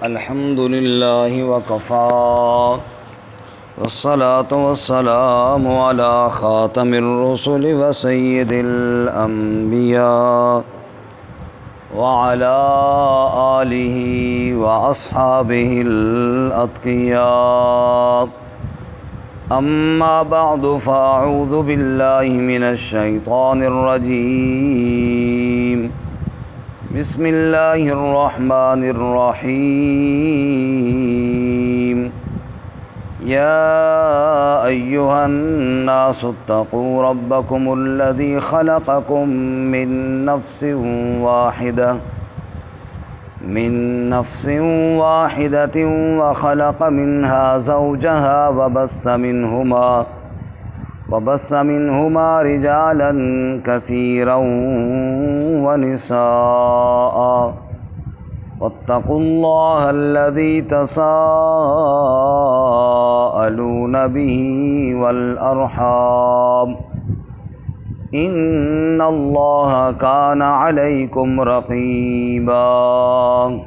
الحمد لله وكفى والصلاة والسلام على خاتم الرسل وسيد الأنبياء وعلى آله وأصحابه الأتقياء. أما بعد فأعوذ بالله من الشيطان الرجيم. بسم الله الرحمن الرحيم. يا أيها الناس اتقوا ربكم الذي خلقكم من نفس واحدة وخلق منها زوجها وبث منهما رجالا كثيرا ونساء واتقوا الله الذي تساءلون به والأرحام إن الله كان عليكم رقيبا.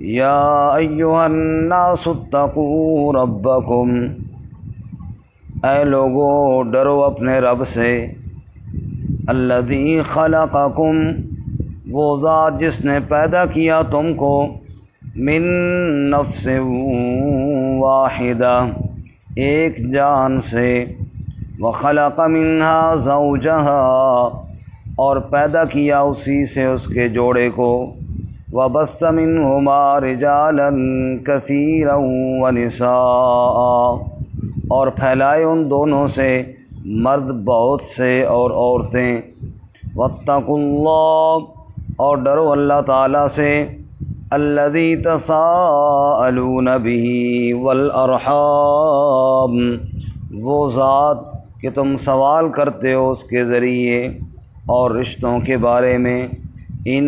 يا أيها الناس اتقوا ربكم، اے لوگو ڈرو اپنے رب سے. الذی خلقکم، وہ ذات جس نے پیدا کیا تم کو. من نفس واحدہ، ایک جان سے. وخلق منہا زوجہا، اور پیدا کیا اسی سے اس کے جوڑے کو. وبث منہما رجالا کثیرا ونساء، اور پھیلائے ان دونوں سے مرد بہت سے اور عورتیں. واتقوا اللہ، اور ڈرو اللہ تعالیٰ سے. الذی تساءلون به والارحام، وہ ذات کہ تم سوال کرتے ہو اس کے ذریعے اور رشتوں کے بارے میں. ان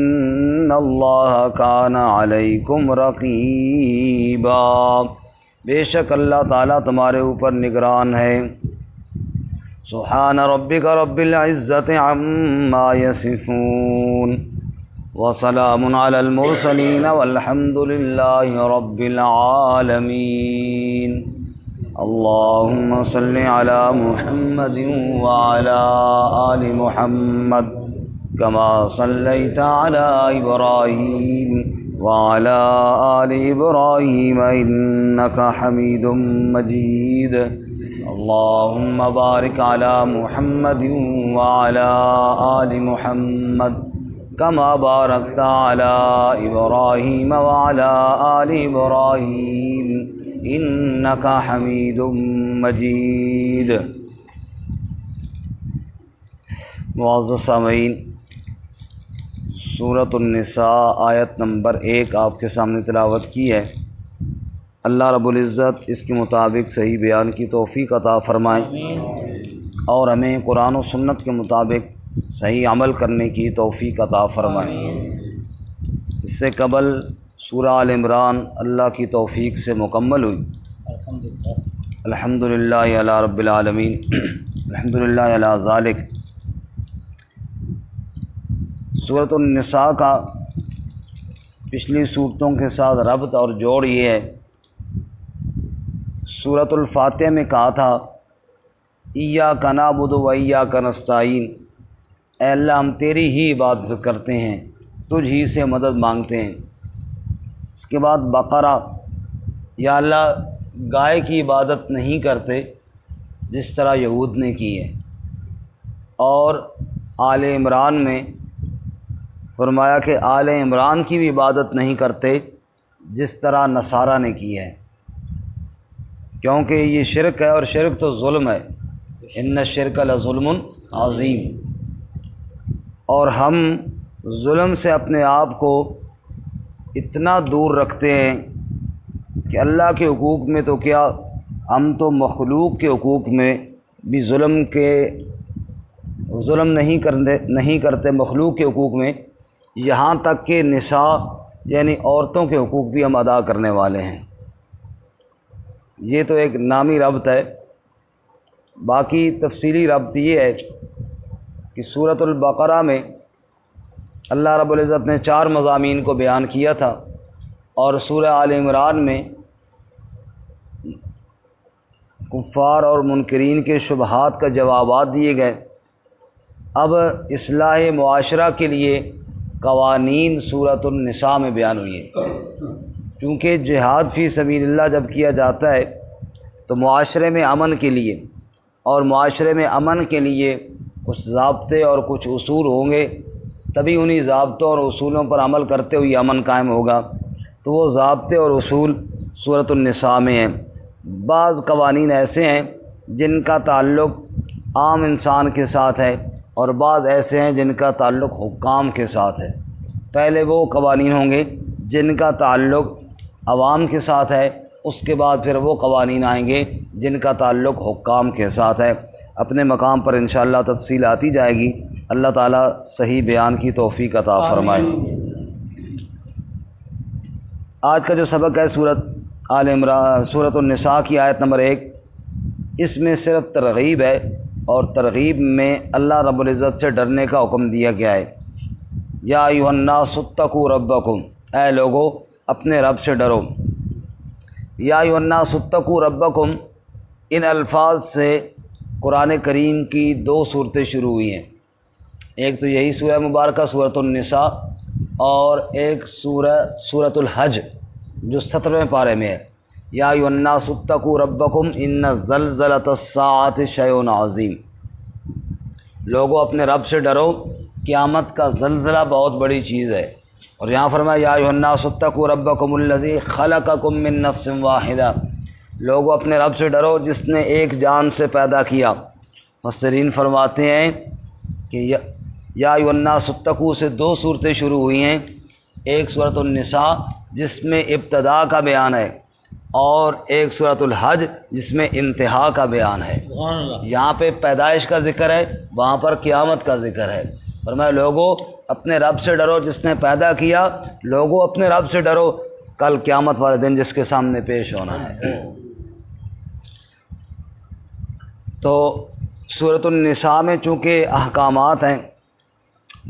اللہ کان علیکم رقیبا، بے شک اللہ تعالیٰ تمہارے اوپر نگران ہے. سبحان ربک رب العزت عما یصفون وسلام علی المرسلین والحمد للہ رب العالمین. اللہم صل علی محمد وعلی آل محمد کما صلیت علی ابراہیم وعلی آل ابراہیم انک حمید مجید. اللہم بارک علی محمد وعلی آل محمد کما بارکت علی ابراہیم وعلی آل ابراہیم انک حمید مجید. معزز سامعین، سورۃ النساء آیت نمبر 1 آپ کے سامنے تلاوت کی ہے. اللہ رب العزت اس کے مطابق صحیح بیان کی توفیق عطا فرمائے اور ہمیں قرآن و سنت کے مطابق صحیح عمل کرنے کی توفیق عطا فرمائے. اس سے قبل سورہ آل عمران اللہ کی توفیق سے مکمل ہوئی. الحمدللہ علی رب العالمین، الحمدللہ علی ذالک. سورۃ النساء کا پچھلی صورتوں کے ساتھ ربط اور جوڑ یہ ہے، سورۃ الفاتحہ میں کہا تھا ایاک نعبد و ایاک نستعین، اے اللہ ہم تیری ہی عبادت کرتے ہیں، تجھ ہی سے مدد مانگتے ہیں. اس کے بعد بقرہ، یا اللہ گائے کی عبادت نہیں کرتے جس طرح یہود نے کی ہے. اور آل عمران میں فرمایا کہ آل عمران کی بھی عبادت نہیں کرتے جس طرح نصارہ نے کی ہے، کیونکہ یہ شرک ہے اور شرک تو ظلم ہے. ان الشرک لظلم عظیم. اور ہم ظلم سے اپنے آپ کو اتنا دور رکھتے ہیں کہ اللہ کے حقوق میں تو کیا، ہم تو مخلوق کے حقوق میں بھی ظلم نہیں کرتے مخلوق کے حقوق میں، یہاں تک کہ نساء یعنی عورتوں کے حقوق بھی ہم ادا کرنے والے ہیں. یہ تو ایک نامی ربط ہے. باقی تفصیلی ربط یہ ہے کہ سورۃ البقرہ میں اللہ رب العزت نے 4 مضامین کو بیان کیا تھا، اور سورہ آل عمران میں کفار اور منکرین کے شبہات کا جوابات دیے گئے۔ اب اصلاح معاشرہ کے لیے قوانین سورۃ النساء میں بیان ہوئی ہیں۔ کیونکہ جہاد فی سبیل اللہ جب کیا جاتا ہے تو معاشرے میں امن کے لیے، اور معاشرے میں امن کے لیے کچھ ضابطے اور کچھ اصول ہوں گے، تبھی انہی ضابطوں اور اصولوں پر عمل کرتے ہوئے امن قائم ہوگا۔ تو وہ ضابطے اور اصول سورۃ النساء میں ہیں۔ بعض قوانین ایسے ہیں جن کا تعلق عام انسان کے ساتھ ہے، اور بعض ایسے ہیں جن کا تعلق حکام کے ساتھ ہے۔ پہلے وہ قوانین ہوں گے جن کا تعلق عوام کے ساتھ ہے، اس کے بعد پھر وہ قوانین آئیں گے جن کا تعلق حکام کے ساتھ ہے۔ اپنے مقام پر انشاءاللہ تفصیل آتی جائے گی۔ اللہ تعالیٰ صحیح بیان کی توفیق عطا فرمائے۔ آج کا جو سبق ہے سورۃ النساء کی آیت نمبر 1، اس میں صرف ترغیب ہے، اور ترغیب میں اللہ رب العزت سے ڈرنے کا حکم دیا گیا ہے۔ یا ایھا الناس اتقوا ربکم، اے لوگو اپنے رب سے ڈرو۔ یا ایھا الناس اتقوا ربکم، ان الفاظ سے قرآن کریم کی 2 صورتیں شروع ہوئی ہیں۔ ایک تو یہی سورہ مبارکہ سورۃ النساء، اور ایک سورۃ الحج جو 17ویں پارے میں ہے۔ یا ایھا الناس اتقوا ربکم ان زلزلۃ الساعۃ شیء عظیم، لوگو اپنے رب سے ڈرو، قیامت کا زلزلہ بہت بڑی چیز ہے۔ اور یہاں فرمایا یا ایھا الناس اتقوا ربکم الذی خلقکم من نفس واحدہ، لوگو اپنے رب سے ڈرو جس نے ایک جان سے پیدا کیا۔ مفسرین فرماتے ہیں کہ یا ایھا الناس اتقوا سے 2 صورتیں شروع ہوئی ہیں، ایک سورۃ النساء جس میں ابتدا کا بیان ہے، اور ایک سورۃ الحج جس میں انتہا کا بیان ہے۔ یہاں پہ پیدائش کا ذکر ہے، وہاں پر قیامت کا ذکر ہے۔ فرمایا لوگو اپنے رب سے ڈرو جس نے پیدا کیا، لوگو اپنے رب سے ڈرو کل قیامت والے دن جس کے سامنے پیش ہونا ہے۔ تو سورۃ النساء میں چونکہ احکامات ہیں،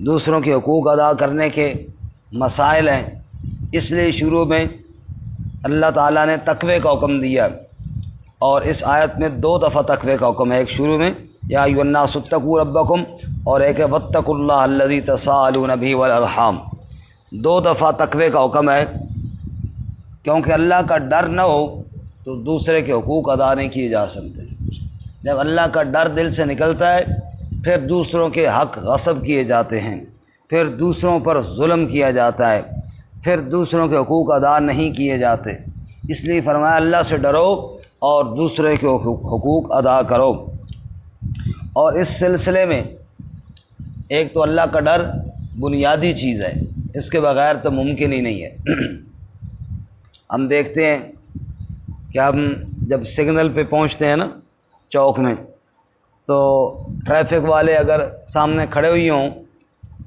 دوسروں کے حقوق ادا کرنے کے مسائل ہیں، اس لیے شروع میں اللہ تعالیٰ نے تقوی کا حکم دیا، اور اس آیت میں 2 دفعہ تقوی کا حکم ہے۔ ایک شروع میں یا ایھا الناس اتقوا ربکم، اور ایک ہے واتقوا اللہ الذی تساءلون بہ والارحام۔ 2 دفعہ تقوی کا حکم ہے، کیونکہ اللہ کا ڈر نہ ہو تو دوسرے کے حقوق ادا نہیں کیے جا سکتے۔ جب اللہ کا ڈر دل سے نکلتا ہے، پھر دوسروں کے حق غصب کیے جاتے ہیں، پھر دوسروں پر ظلم کیا جاتا ہے، پھر دوسروں کے حقوق ادا نہیں کیے جاتے۔ اس لیے فرمایا اللہ سے ڈرو اور دوسرے کے حقوق ادا کرو۔ اور اس سلسلے میں ایک تو اللہ کا ڈر بنیادی چیز ہے، اس کے بغیر تو ممکن ہی نہیں ہے۔ ہم دیکھتے ہیں کہ ہم جب سگنل پہ پہنچتے ہیں نا چوک میں، تو ٹریفک والے اگر سامنے کھڑے ہوئی ہوں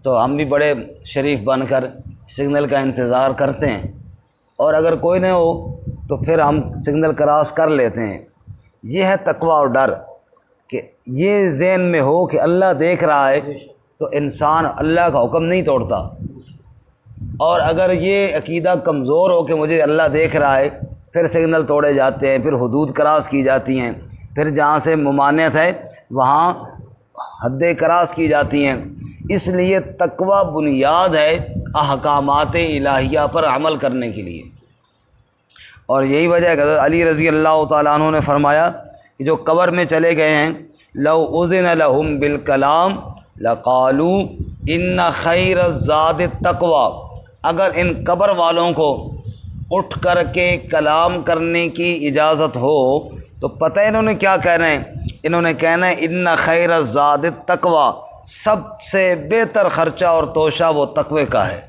تو ہم بھی بڑے شریف بن کر سگنل کا انتظار کرتے ہیں، اور اگر کوئی نہ ہو تو پھر ہم سگنل کراس کر لیتے ہیں۔ یہ ہے تقوی اور ڈر، کہ یہ ذہن میں ہو کہ اللہ دیکھ رہا ہے تو انسان اللہ کا حکم نہیں توڑتا، اور اگر یہ عقیدہ کمزور ہو کہ مجھے اللہ دیکھ رہا ہے، پھر سگنل توڑے جاتے ہیں، پھر حدود کراس کی جاتی ہیں، پھر جہاں سے ممانعت ہے وہاں حدیں کراس کی جاتی ہیں۔ اس لیے تقوی بنیاد ہے احکامات الہیہ پر عمل کرنے کے لیے، اور یہی وجہ ہے کہ حضرت علی رضی اللہ تعالیٰ عنہ نے فرمایا کہ جو قبر میں چلے گئے ہیں، لو اذن لهم بالکلام لقالوا ان خیر الزاد التقوی، اگر ان قبر والوں کو اٹھ کر کے کلام کرنے کی اجازت ہو تو پتہ ہے انہوں نے کیا کہنا ہے؟ انہوں نے کہنا ہے ان خیر الزاد التقوی، سب سے بہتر خرچہ اور توشہ وہ تقوی کا ہے۔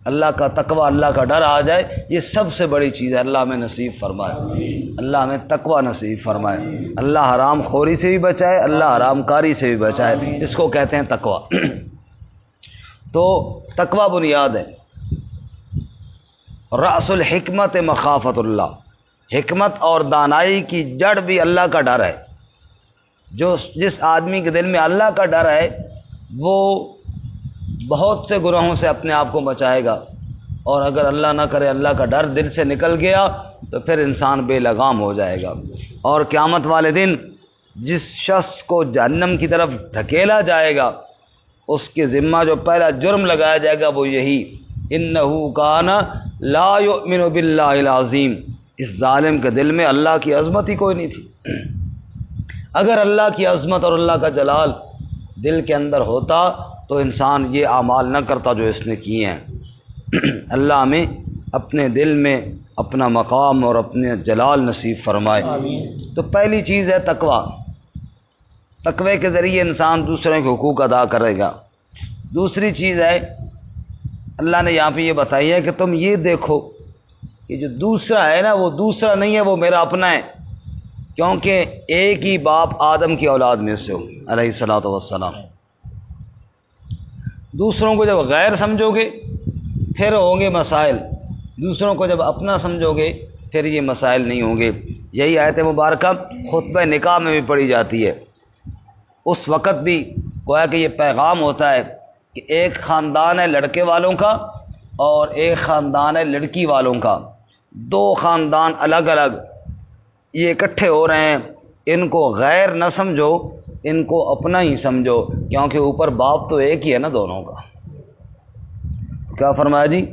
اللہ کا تقوی، اللہ کا ڈر آ جائے، یہ سب سے بڑی چیز ہے۔ اللہ ہمیں نصیب فرمائے، اللہ ہمیں تقوی نصیب فرمائے، اللہ حرام خوری سے بھی بچائے، اللہ حرام کاری سے بھی بچائے، اس کو کہتے ہیں تقوی۔ تو تقوی بنیاد ہے۔ رأس الحکمت مخافت اللہ، حکمت اور دانائی کی جڑ بھی اللہ کا ڈر ہے۔ جس آدمی کے دل میں اللہ کا ڈر ہے وہ بہت سے گناہوں سے اپنے آپ کو بچائے گا، اور اگر اللہ نہ کرے اللہ کا ڈر دل سے نکل گیا تو پھر انسان بے لگام ہو جائے گا۔ اور قیامت والے دن جس شخص کو جہنم کی طرف دھکیلا جائے گا اس کے ذمہ جو پہلا جرم لگایا جائے گا وہ یہی، انہ کان لا یؤمن باللہ العظیم، اس ظالم کے دل میں اللہ کی عظمت ہی کوئی نہیں تھی۔ اگر اللہ کی عظمت اور اللہ کا جلال دل کے اندر ہوتا تو انسان یہ اعمال نہ کرتا جو اس نے کیے ہیں۔ اللہ ہمیں اپنے دل میں اپنا مقام اور اپنے جلال نصیب فرمائے۔ تو پہلی چیز ہے تقوی، تقوی کے ذریعے انسان دوسرے کے حقوق ادا کرے گا۔ دوسری چیز ہے اللہ نے یہاں پہ یہ بتائی ہے کہ تم یہ دیکھو کہ جو دوسرا ہے نا وہ دوسرا نہیں ہے، وہ میرا اپنا ہے، کیونکہ ایک ہی باپ آدم کی اولاد میں سے ہو علیہ الصلوۃ والسلام۔ دوسروں کو جب غیر سمجھو گے پھر ہوں گے مسائل، دوسروں کو جب اپنا سمجھو گے پھر یہ مسائل نہیں ہوں گے۔ یہی آیت مبارکہ خطبہ نکاح میں بھی پڑھی جاتی ہے۔ اس وقت بھی گویا کہ یہ پیغام ہوتا ہے کہ ایک خاندان ہے لڑکے والوں کا اور ایک خاندان ہے لڑکی والوں کا، دو خاندان الگ الگ، یہ اکٹھے ہو رہے ہیں، ان کو غیر نہ سمجھو، ان کو اپنا ہی سمجھو، کیونکہ اوپر باپ تو ایک ہی ہے نا دونوں کا۔ کیا فرمایا جی؟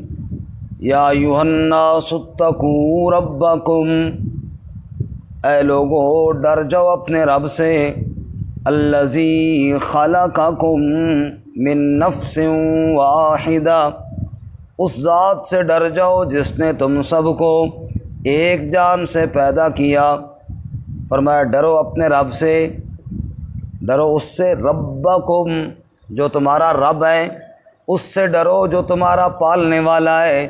یا ایھا الناس اتقوا ربکم، اے لوگو ڈر جاؤ اپنے رب سے، الذی خلقکم من نفس واحدہ، اس ذات سے ڈر جاؤ جس نے تم سب کو ایک جان سے پیدا کیا۔ فرمایا ڈرو اپنے رب سے، ڈرو اس سے، ربکم جو تمہارا رب ہے، اس سے ڈرو جو تمہارا پالنے والا ہے،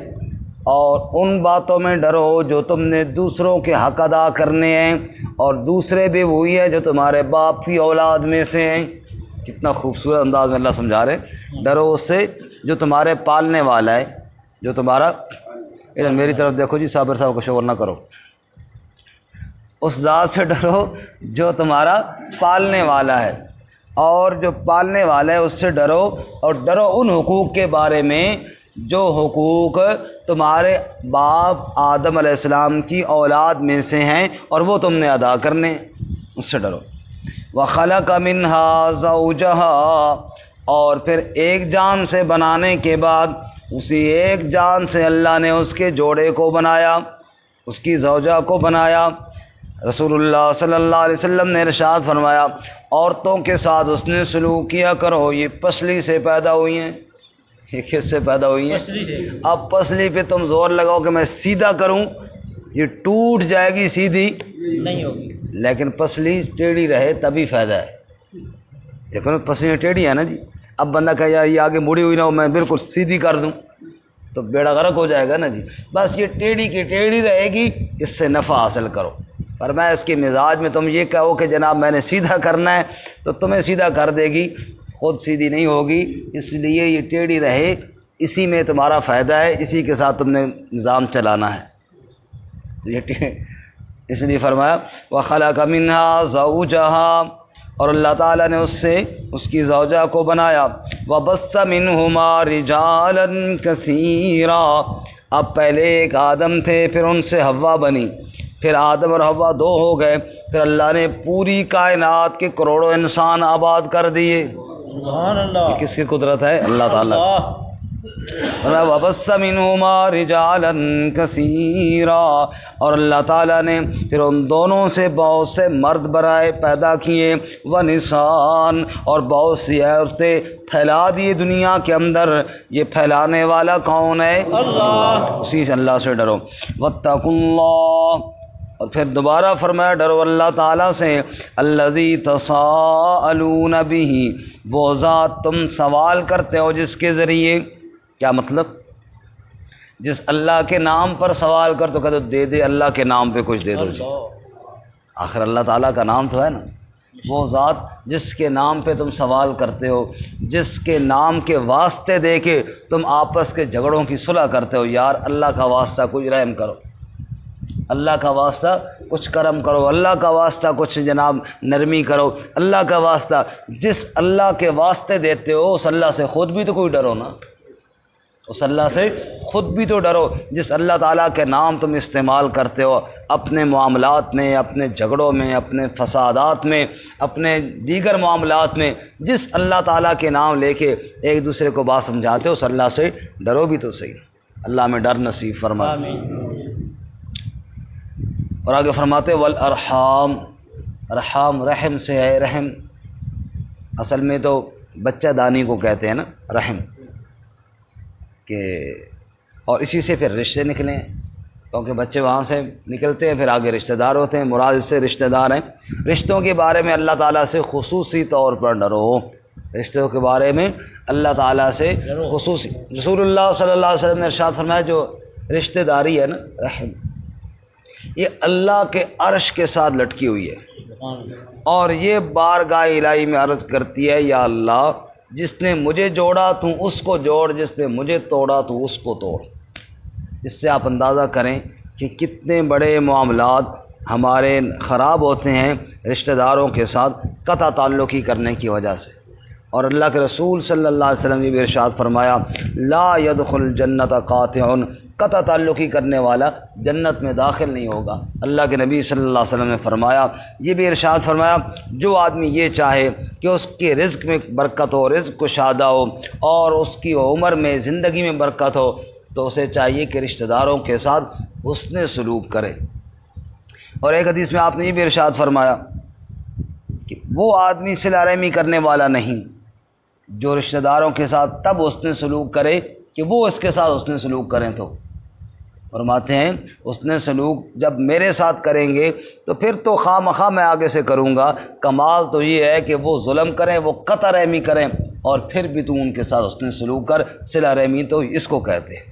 اور ان باتوں میں ڈرو جو تم نے دوسروں کے حق ادا کرنے ہیں، اور دوسرے بھی وہی ہے جو تمہارے باپ کی اولاد میں سے ہیں۔ کتنا خوبصورت انداز میں اللہ سمجھا رہے، ڈرو اس سے جو تمہارے پالنے والا ہے، جو تمہارا، ادھر میری طرف دیکھو جی، صابر صاحب کو شور نہ کرو، اس ذات سے ڈرو جو تمہارا پالنے والا ہے، اور جو پالنے والا ہے اس سے ڈرو، اور ڈرو ان حقوق کے بارے میں جو حقوق تمہارے باپ آدم علیہ السلام کی اولاد میں سے ہیں اور وہ تم نے ادا کرنے، اس سے ڈرو۔ وَخَلَقَ مِنْهَا زَوْجَهَا، اور پھر ایک جان سے بنانے کے بعد اسی ایک جان سے اللہ نے اس کے جوڑے کو بنایا، اس کی زوجہ کو بنایا۔ رسول اللہ صلی اللہ علیہ وسلم نے ارشاد فرمایا عورتوں کے ساتھ اس نے سلوک کیا کرو، یہ پسلی سے پیدا ہوئی ہیں۔ یہ کس سے پیدا ہوئی ہیں؟ اب پسلی پہ تم زور لگاؤ کہ میں سیدھا کروں، یہ ٹوٹ جائے گی، سیدھی نہیں ہوگی، لیکن پسلی ٹیڑھی رہے تبھی فائدہ ہے۔ دیکھو پسلی ٹیڑھی ہے نا جی، اب بندہ کہے یار یہ آگے مڑی ہوئی نہ ہو، میں بالکل سیدھی کر دوں تو بیڑا غرق ہو جائے گا نا جی۔ بس یہ ٹیڑھی کی ٹیڑھی رہے گی، اس سے نفع حاصل کرو۔ فرمایا اس کے مزاج میں تم یہ کہو کہ جناب میں نے سیدھا کرنا ہے تو تمہیں سیدھا کر دے گی، خود سیدھی نہیں ہوگی، اس لیے یہ ٹیڑھی رہے، اسی میں تمہارا فائدہ ہے، اسی کے ساتھ تم نے نظام چلانا ہے۔ اس لیے فرمایا وَخَلَقَ مِنْهَا زَوْجَهَا، اور اللہ تعالیٰ نے اس سے اس کی زوجہ کو بنایا۔ وَبَثَّ مِنْهُمَا رِجَالًا كَثِيرًا، اب پہلے ایک آدم تھے، پھر ان سے حوا بنی، پھر آدم اور حوا دو ہو گئے، پھر اللہ نے پوری کائنات کے کروڑوں انسان آباد کر دیے۔ سبحان اللہ، یہ کس کی قدرت ہے؟ اللہ تعالیٰ۔ وَبَثَّ مِنْهُمَا رِجَالًا كَثِيرًا، اور اللہ تعالیٰ نے پھر ان دونوں سے بہت سے مرد برائے پیدا کیے، وَنِسَاءً، اور بہت سی عورتیں پھیلا دیے دنیا کے اندر۔ یہ پھیلانے والا کون ہے؟ اللہ، اسی سے اللہ سے ڈرو۔ وَاتَّقُوا اللَّهَ، اور پھر دوبارہ فرمایا ڈرو اللہ تعالیٰ سے، الذی تساءلون بہ، وہ ذات تم سوال کرتے ہو جس کے ذریعے، کیا مطلب؟ جس اللہ کے نام پر سوال کر تو کہتے دے دے اللہ کے نام پہ کچھ دے دو جی، آخر اللہ تعالیٰ کا نام تو ہے نا۔ وہ ذات جس کے نام پہ تم سوال کرتے ہو، جس کے نام کے واسطے دے کے تم آپس کے جھگڑوں کی صلح کرتے ہو، یار اللہ کا واسطہ کچھ رحم کرو، اللہ کا واسطہ کچھ کرم کرو، اللہ کا واسطہ کچھ جناب نرمی کرو، اللہ کا واسطہ جس اللہ کے واسطے دیتے ہو اس اللہ سے خود بھی تو کوئی ڈرو نا، اس اللہ سے خود بھی تو ڈرو جس اللہ تعالیٰ کے نام تم استعمال کرتے ہو اپنے معاملات میں، اپنے جھگڑوں میں، اپنے فسادات میں، اپنے دیگر معاملات میں، جس اللہ تعالیٰ کے نام لے کے ایک دوسرے کو بات سمجھاتے ہو اس اللہ سے ڈرو بھی تو صحیح۔ اللہ میں ڈر نصیب فرما۔ اور آگے فرماتے والارحام، ارحام رحم سے ہے، رحم اصل میں تو بچہ دانی کو کہتے ہیں نا رحم، کہ اور اسی سے پھر رشتے نکلیں، کیونکہ بچے وہاں سے نکلتے ہیں پھر آگے رشتہ دار ہوتے ہیں، مراد اس سے رشتہ دار ہیں۔ رشتوں کے بارے میں اللہ تعالیٰ سے خصوصی طور پر ڈرو، رشتوں کے بارے میں اللہ تعالیٰ سے خصوصی، رسول اللہ صلی اللہ علیہ وسلم نے ارشاد فرمایا جو رشتہ داری ہے نا رحم، یہ اللہ کے عرش کے ساتھ لٹکی ہوئی ہے، اور یہ بارگاہ الہی میں عرض کرتی ہے یا اللہ جس نے مجھے جوڑا تو اس کو جوڑ، جس نے مجھے توڑا تو اس کو توڑ۔ اس سے آپ اندازہ کریں کہ کتنے بڑے معاملات ہمارے خراب ہوتے ہیں رشتہ داروں کے ساتھ قطع تعلقی کرنے کی وجہ سے۔ اور اللہ کے رسول صلی اللہ علیہ وسلم نے بھی ارشاد فرمایا لا يدخل جنت قاطع، قطع تعلقی کرنے والا جنت میں داخل نہیں ہوگا۔ اللہ کے نبی صلی اللہ علیہ وسلم نے فرمایا، یہ بھی ارشاد فرمایا جو آدمی یہ چاہے کہ اس کے رزق میں برکت ہو، رزق کشادہ ہو، اور اس کی عمر میں زندگی میں برکت ہو، تو اسے چاہیے کہ رشتہ داروں کے ساتھ حسن سلوک کرے۔ اور ایک حدیث میں آپ نے یہ بھی ارشاد فرمایا کہ وہ آدمی صلہ رحمی کرنے والا نہیں جو رشتہ داروں کے ساتھ تب حسن سلوک کرے کہ وہ اس کے ساتھ حسن سلوک کریں، تو فرماتے ہیں حسن سلوک جب میرے ساتھ کریں گے تو پھر تو خواہ مخواہ میں آگے سے کروں گا، کمال تو یہ ہے کہ وہ ظلم کریں، وہ قطع رحمی کریں، اور پھر بھی تو ان کے ساتھ حسن سلوک کر۔ صلہ رحمی تو اس کو کہتے ہیں،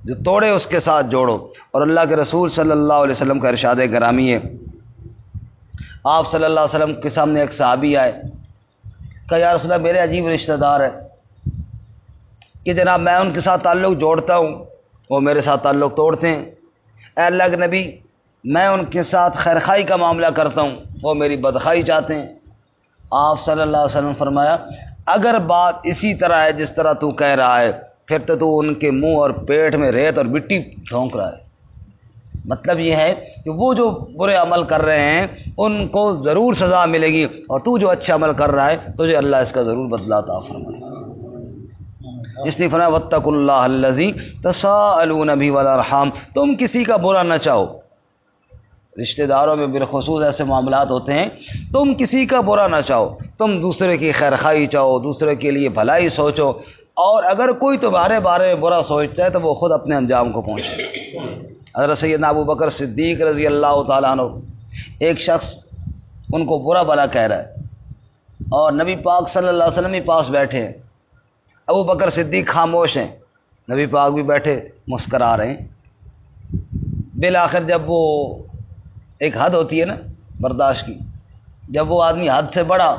جو توڑے اس کے ساتھ جوڑو۔ اور اللہ کے رسول صلی اللہ علیہ وسلم کا ارشاد گرامی ہے، آپ صلی اللہ علیہ وسلم کے سامنے ایک صحابی آئے، کہا یا رسول اللہ میرے عجیب رشتہ دار ہے کہ جناب میں ان کے ساتھ تعلق جوڑتا ہوں وہ میرے ساتھ تعلق توڑتے ہیں، اے اللہ کے نبی میں ان کے ساتھ خیرخواہی کا معاملہ کرتا ہوں وہ میری بدخواہی چاہتے ہیں۔ آپ صلی اللہ علیہ وسلم فرمایا اگر بات اسی طرح ہے جس طرح تو کہہ رہا ہے پھر تو ان کے منہ اور پیٹ میں ریت اور مٹی جھونک رہا ہے۔ مطلب یہ ہے کہ وہ جو برے عمل کر رہے ہیں ان کو ضرور سزا ملے گی، اور تو جو اچھا عمل کر رہا ہے تجھے اللہ اس کا ضرور بدلہ عطا فرمائے۔ اس لیے فرمایا واتقوا اللہ الذی تساءلون بہ والارحام، تم کسی کا برا نہ چاہو، رشتہ داروں میں بالخصوص ایسے معاملات ہوتے ہیں، تم کسی کا برا نہ چاہو، تم دوسرے کی خیرخواہی چاہو، دوسرے کے لیے بھلائی سوچو، اور اگر کوئی تمہارے بارے میں برا سوچتا ہے تو وہ خود اپنے انجام کو پہنچے۔ حضرت سیدنا ابو بکر صدیق رضی اللہ تعالیٰ عنہ، ایک شخص ان کو برا بھلا کہہ رہا ہے اور نبی پاک صلی اللہ علیہ وسلم بھی پاس بیٹھے ہیں، ابو بکر صدیق خاموش ہیں، نبی پاک بھی بیٹھے مسکرا رہے ہیں۔ بالآخر جب وہ ایک حد ہوتی ہے نا برداشت کی، جب وہ آدمی حد سے بڑھا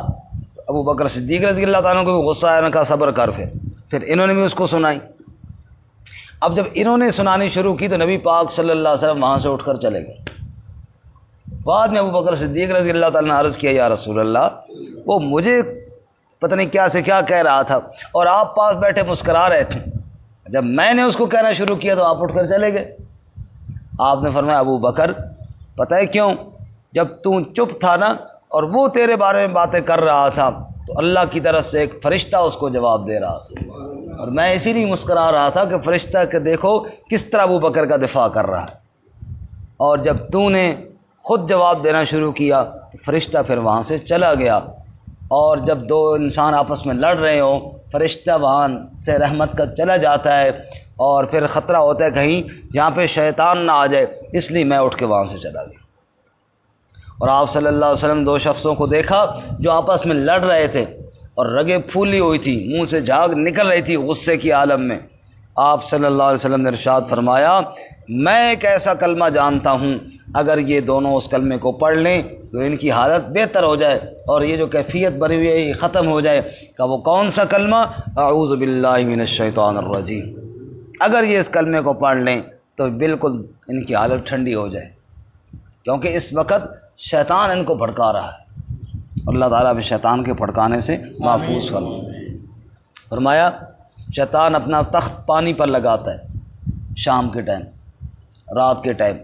تو ابو بکر صدیق رضی اللہ تعالیٰ کو بھی غصہ آیا، نے کہا صبر کر، پھر انہوں نے بھی اس کو سنائی۔ اب جب انہوں نے سنانی شروع کی تو نبی پاک صلی اللہ علیہ وسلم وہاں سے اٹھ کر چلے گئے۔ بعد میں ابو بکر صدیق رضی اللہ تعالیٰ نے عرض کیا یا رسول اللہ وہ مجھے پتہ نہیں کیا سے کیا کہہ رہا تھا اور آپ پاس بیٹھے مسکرا رہے تھے، جب میں نے اس کو کہنا شروع کیا تو آپ اٹھ کر چلے گئے۔ آپ نے فرمایا ابو بکر پتہ ہے کیوں، جب تو چپ تھا نا اور وہ تیرے بارے میں باتیں کر رہا تھا تو اللہ کی طرف سے ایک فرشتہ اس کو جواب دے رہا تھا، اور میں اسی لیے مسکرا رہا تھا کہ فرشتہ کہ دیکھو کس طرح ابو بکر کا دفاع کر رہا ہے، اور جب تو نے خود جواب دینا شروع کیا تو فرشتہ پھر وہاں سے چلا گیا۔ اور جب دو انسان آپس میں لڑ رہے ہوں فرشتہ وہاں سے رحمت کا چلا جاتا ہے، اور پھر خطرہ ہوتا ہے کہیں جہاں پہ شیطان نہ آ جائے، اس لیے میں اٹھ کے وہاں سے چلا گیا۔ اور آپ صلی اللہ علیہ وسلم دو شخصوں کو دیکھا جو آپس میں لڑ رہے تھے اور رگیں پھولی ہوئی تھی، منہ سے جھاگ نکل رہی تھی غصے کی عالم میں۔ آپ صلی اللہ علیہ وسلم نے ارشاد فرمایا میں ایک ایسا کلمہ جانتا ہوں اگر یہ دونوں اس کلمے کو پڑھ لیں تو ان کی حالت بہتر ہو جائے اور یہ جو کیفیت بنی ہوئی ہے یہ ختم ہو جائے۔ کہ وہ کون سا کلمہ؟ اعوذ باللہ من الشیطان الرجیم۔ اگر یہ اس کلمے کو پڑھ لیں تو بالکل ان کی حالت ٹھنڈی ہو جائے، کیونکہ اس وقت شیطان ان کو بھڑکا رہا ہے۔ اللہ تعالیٰ بھی شیطان کے بھڑکانے سے محفوظ فرمائے۔ فرمایا شیطان اپنا تخت پانی پر لگاتا ہے شام کے ٹائم، رات کے ٹائم،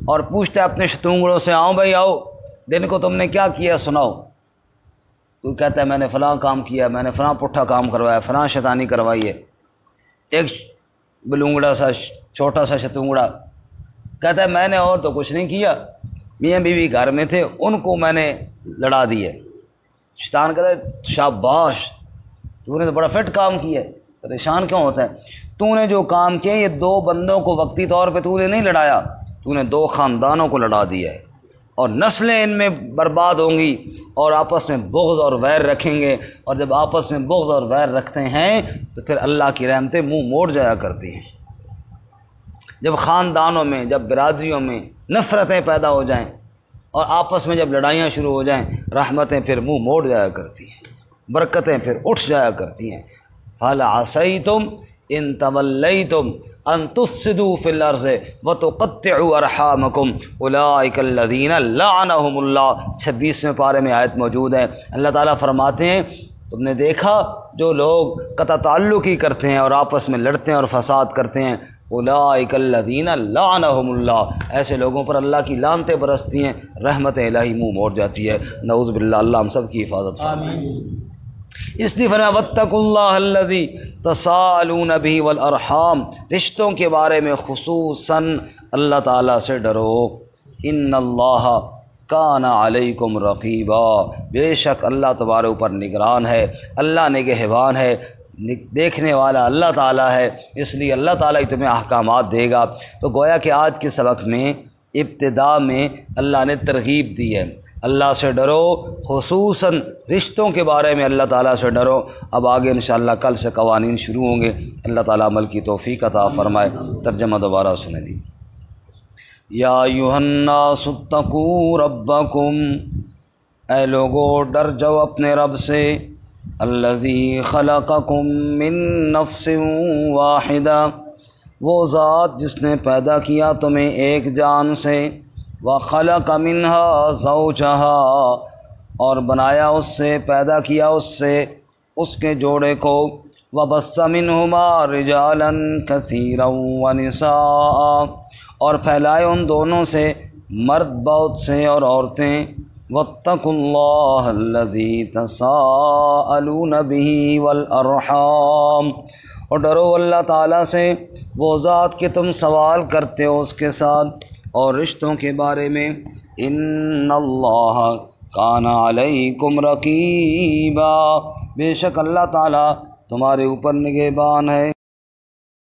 اور پوچھتا ہے اپنے شتونگڑوں سے، آؤ بھائی آؤ، دن کو تم نے کیا کیا سناؤ۔ تو کہتا ہے میں نے فلاں کام کیا، میں نے فلاں پٹھا کام کروایا، فلاں شیطانی کروائی ہے۔ ایک بلونگڑا سا چھوٹا سا شتونگڑا کہتا ہے میں نے اور تو کچھ نہیں کیا، میاں بیوی گھر میں تھے، ان کو میں نے لڑا دی ہے۔ شیطان کہتا ہے شاباش، تو نے تو بڑا فٹ کام کیا ہے۔ پریشان کیوں ہوتا ہے؟ تو نے جو کام کیے یہ 2 بندوں کو وقتی طور پہ تو نے نہیں لڑایا، تو نے 2 خاندانوں کو لڑا دیا ہے، اور نسلیں ان میں برباد ہوں گی اور آپس میں بغض اور ویر رکھیں گے، اور جب آپس میں بغض اور ویر رکھتے ہیں تو پھر اللہ کی رحمتیں منہ موڑ جایا کرتی ہیں۔ جب خاندانوں میں، جب برادریوں میں نفرتیں پیدا ہو جائیں اور آپس میں جب لڑائیاں شروع ہو جائیں، رحمتیں پھر منہ موڑ جایا کرتی ہیں، برکتیں پھر اٹھ جایا کرتی ہیں۔ فَهَلْ عَصَيْتُمْ إِن تَوَلَّيْتُمْ أَن تُفْسِدُوا فِي الْأَرْضِ وَتُقَطِّعُوا أَرْحَامَكُمْ أُولَٰئِكَ الَّذِينَ لَعَنَهُمُ اللَّهُ۔ 26ویں پارے میں آیت موجود ہے۔ اللہ تعالیٰ فرماتے ہیں تم نے دیکھا جو لوگ قطع تعلق ہی کرتے ہیں اور آپس میں لڑتے ہیں اور فساد کرتے ہیں، اولئک الذین لعنہم اللہ، ایسے لوگوں پر اللہ کی لعنتیں برستی ہیں، رحمت الہی منہ موڑ جاتی ہے۔ نعوذ باللہ، اللہ ہم سب کی حفاظت فرمائے۔ اس لیے فرمایا واتقوا اللہ الذی تساءلون بہ والارحام، رشتوں کے بارے میں خصوصاً اللہ تعالیٰ سے ڈرو۔ ان اللہ کان علیکم رقیبا، بے شک اللہ تمہارے اوپر نگران ہے، اللہ نگہبان ہے، دیکھنے والا اللہ تعالیٰ ہے، اس لیے اللہ تعالیٰ ہی تمہیں احکامات دے گا۔ تو گویا کہ آج کے سبق میں ابتدا میں اللہ نے ترغیب دی ہے، اللہ سے ڈرو، خصوصاً رشتوں کے بارے میں اللہ تعالیٰ سے ڈرو۔ اب آگے انشاءاللہ کل سے قوانین شروع ہوں گے، اللہ تعالیٰ عمل کی توفیق عطا فرمائے۔ ترجمہ دوبارہ سنے دی۔ یا ایھا الناس اتقوا ربکم، اے لوگو ڈر جاؤ اپنے رب سے، الذی خلقکم من نفس واحدہ، وہ ذات جس نے پیدا کیا تمہیں ایک جان سے، وخلق منہا زوجہا، اور بنایا اس سے، پیدا کیا اس سے اس کے جوڑے کو، وبث منہما رجالا کثیرا ونساء، اور پھیلائے ان دونوں سے مرد بہت سے اور عورتیں، واتقوا اللہ الذی تساءلون بہ والارحام، اور ڈرو اللہ تعالیٰ سے، وہ ذات کہ تم سوال کرتے ہو اس کے ساتھ اور رشتوں کے بارے میں، ان اللہ کان علیکم رقیبا، بے شک اللہ تعالیٰ تمہارے اوپر نگہبان ہے۔